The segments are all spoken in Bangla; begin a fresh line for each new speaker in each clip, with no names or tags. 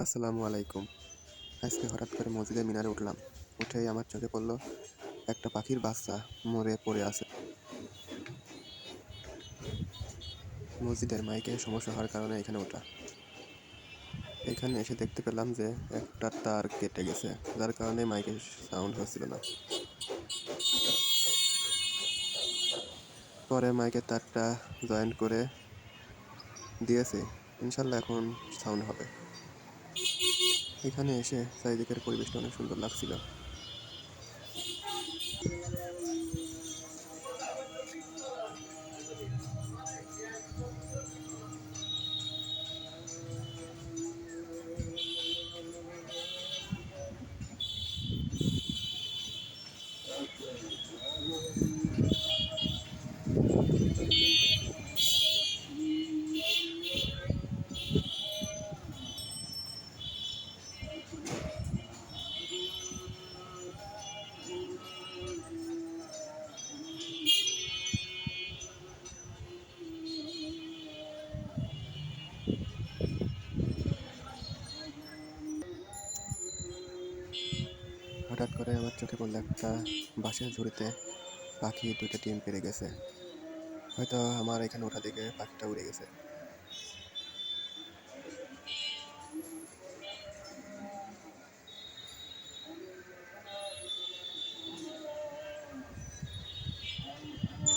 আসসালামু আলাইকুম। আজকে হঠাৎ করে মসজিদের মিনারে উঠলাম। উঠেই আমার চোখে পড়ল একটা পাখির বাচ্চা মরে পড়ে আছে। মসজিদের মাইকে সমস্যা হওয়ার কারণে এখানে ওঠা। এখানে এসে দেখতে পেলাম যে একটা তার কেটে গেছে, যার কারণে মাইকে সাউন্ড হচ্ছিল না। পরে মাইকের তারটা জয়েন্ট করে দিয়েছে, ইনশাল্লাহ এখন সাউন্ড হবে। এখানে এসে চারিদিকের পরিবেশটা অনেক সুন্দর লাগছিল। হঠাৎ করে আমার চোখে পড়ল একটা বাঁশের ঝুড়িতে পাখি দুইটা ডিম পেড়ে গেছে। হয়তো আমার এখানে ওঠা দেখে পাখিটা উড়ে গেছে।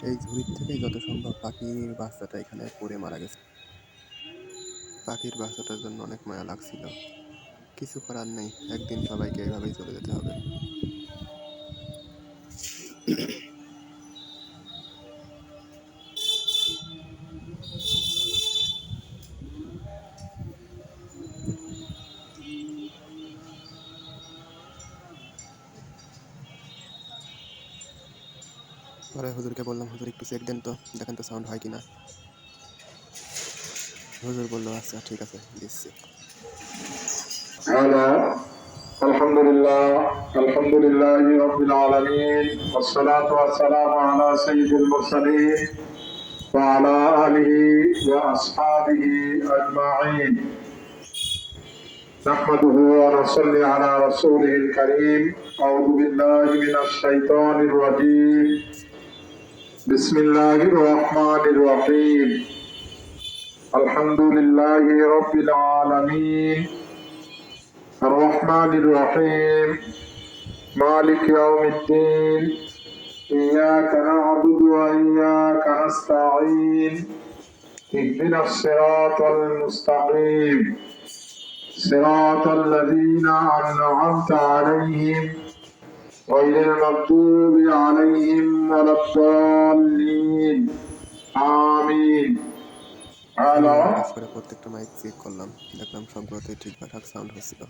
এই ঝুড়ির থেকে যত সম্ভব পাখির বাচ্চাটা এখানে পড়ে মারা গেছে। পাখির বাচ্চাটার জন্য অনেক মায়া লাগছিল। কিছু করার নেই, একদিন সবাইকে এভাবেই চলে যেতে হবে। পরে হুজুরকে বললাম, হুজুর একটু চেক দেন তো, দেখেন তো সাউন্ড হয় কিনা। হুজুর বললো আচ্ছা ঠিক আছে, দিচ্ছি।
هذا الحمد لله رب العالمين والصلاة والسلام على سيد المرسلين وعلى آله وأصحابه أجمعين نحمده ونصلي على رسوله الكريم أعوذ بالله من الشيطان الرجيم بسم الله الرحمن الرحيم الحمد لله رب العالمين الرحمن الرحيم مالك يوم الدين إياك نعبد وإياك نستعين اهدنا الصراط المستقيم صراط الذين أنعمت عليهم غير المغضوب عليهم ولا الضالين آمين
কাজ করে প্রত্যেকটা মাইক চেক করলাম, দেখলাম সবগুলোতে ঠিকঠাক সাউন্ড হচ্ছিল।